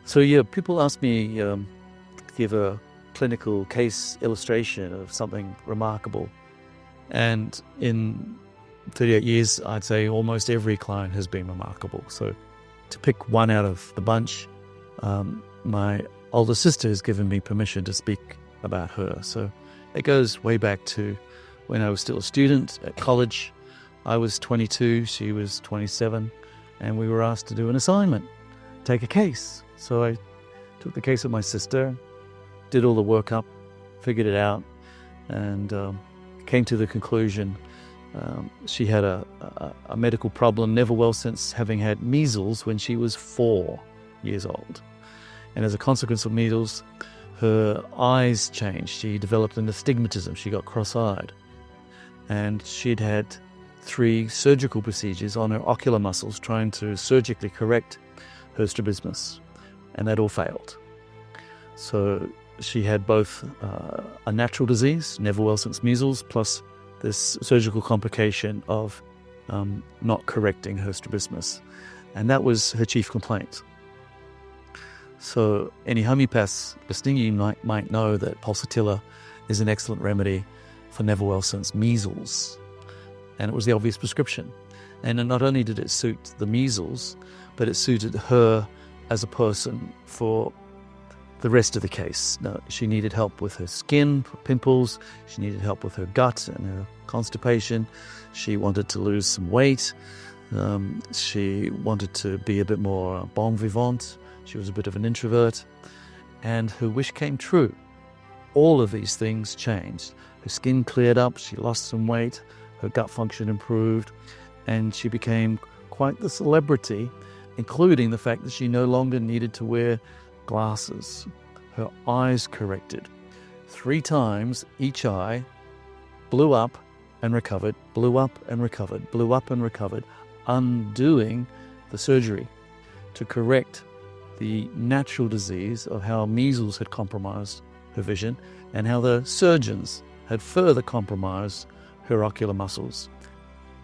So yeah, people ask me give a clinical case illustration of something remarkable, and in 38 years, I'd say almost every client has been remarkable. So to pick one out of the bunch, my older sister has given me permission to speak about her. So it goes way back to when I was still a student at college. I was 22, she was 27, and we were asked to do an assignment, take a case. So I took the case of my sister, did all the workup, figured it out, and came to the conclusion she had a medical problem, never well since having had measles when she was 4 years old. And as a consequence of measles, her eyes changed. She developed an astigmatism. She got cross-eyed. And she'd had 3 surgical procedures on her ocular muscles trying to surgically correct her strabismus. And that all failed. So she had both a natural disease, never well since measles, plus this surgical complication of not correcting her strabismus. And that was her chief complaint. So any homeopaths listening, you might know that Pulsatilla is an excellent remedy for never well since measles. And it was the obvious prescription. And not only did it suit the measles, but it suited her as a person for the rest of the case. Now, she needed help with her skin, pimples. She needed help with her gut and her constipation. She wanted to lose some weight. She wanted to be a bit more bon vivant. She was a bit of an introvert. And her wish came true. All of these things changed. Her skin cleared up. She lost some weight. Her gut function improved. And she became quite the celebrity, including the fact that she no longer needed to wear glasses. Her eyes corrected. 3 times each eye blew up and recovered, blew up and recovered, blew up and recovered, undoing the surgery to correct the natural disease of how measles had compromised her vision and how the surgeons had further compromised her ocular muscles.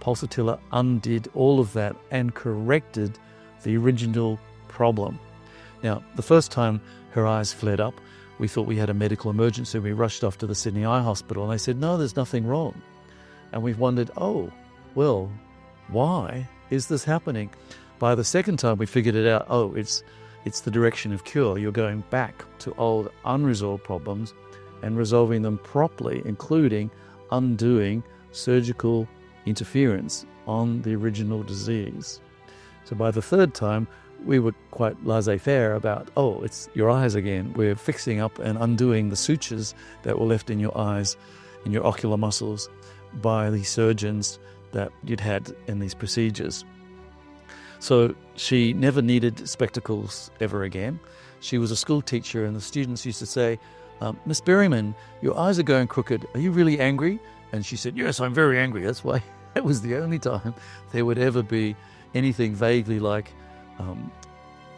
Pulsatilla undid all of that and corrected the original problem. Now, the first time her eyes flared up, we thought we had a medical emergency. We rushed off to the Sydney Eye Hospital, and they said, no, there's nothing wrong. And we've wondered, why is this happening? By the second time, we figured it out. It's the direction of cure. You're going back to old unresolved problems and resolving them properly, including undoing surgical interference on the original disease. So by the third time, we were quite laissez-faire about, it's your eyes again. We're fixing up and undoing the sutures that were left in your eyes, in your ocular muscles, by the surgeons that you'd had in these procedures. So she never needed spectacles ever again. She was a school teacher, and the students used to say, Miss Berryman, your eyes are going crooked. Are you really angry? And she said, yes, I'm very angry. That's why it was the only time there would ever be anything vaguely like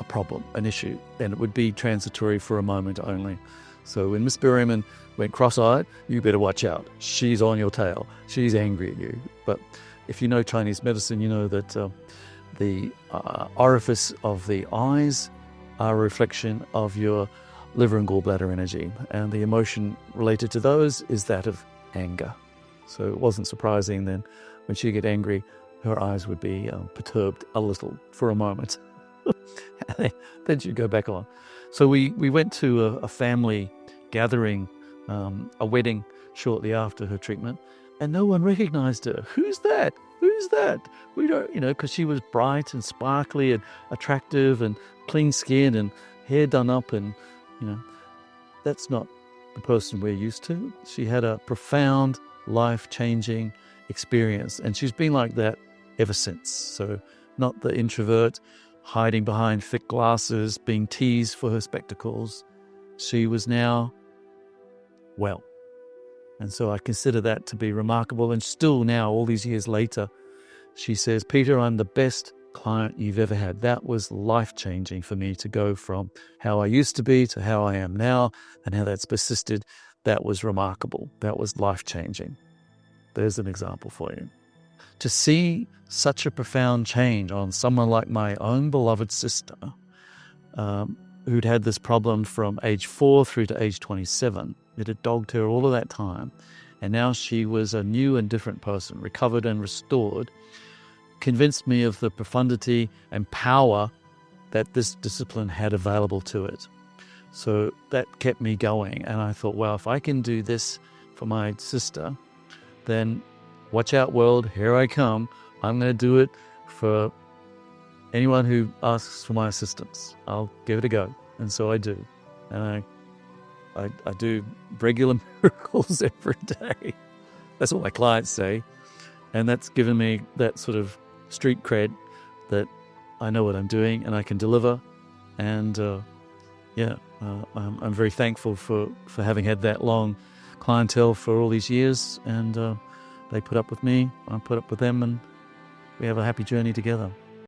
a problem, an issue, and it would be transitory for a moment only. So when Miss Berryman went cross-eyed, you better watch out. She's on your tail. She's angry at you. But if you know Chinese medicine, you know that the orifice of the eyes are a reflection of your liver and gallbladder energy, and the emotion related to those is that of anger. So it wasn't surprising then when she get angry, her eyes would be perturbed a little for a moment. Then she'd go back on. So we went to a family gathering, a wedding shortly after her treatment, and no one recognized her. Who's that? Who's that? We don't, because she was bright and sparkly and attractive and clean skin and hair done up, and, that's not the person we're used to. She had a profound, life-changing experience, and she's been like that ever since. So not the introvert hiding behind thick glasses, being teased for her spectacles. She was now well. And so I consider that to be remarkable. And still now, all these years later, she says, Peter, I'm the best client you've ever had. That was life-changing for me to go from how I used to be to how I am now, and how that's persisted. That was remarkable. That was life-changing. There's an example for you. To see such a profound change on someone like my own beloved sister who'd had this problem from age 4 through to age 27. It had dogged her all of that time. And now she was a new and different person, recovered and restored, convinced me of the profundity and power that this discipline had available to it. So that kept me going. And I thought, well, if I can do this for my sister, then watch out, world, here I come. I'm going to do it for anyone who asks for my assistance. I'll give it a go. And so I do. And I do regular miracles every day. That's what my clients say. And that's given me that sort of street cred that I know what I'm doing and I can deliver. And I'm very thankful for having had that long clientele for all these years. And they put up with me, I put up with them, and we have a happy journey together.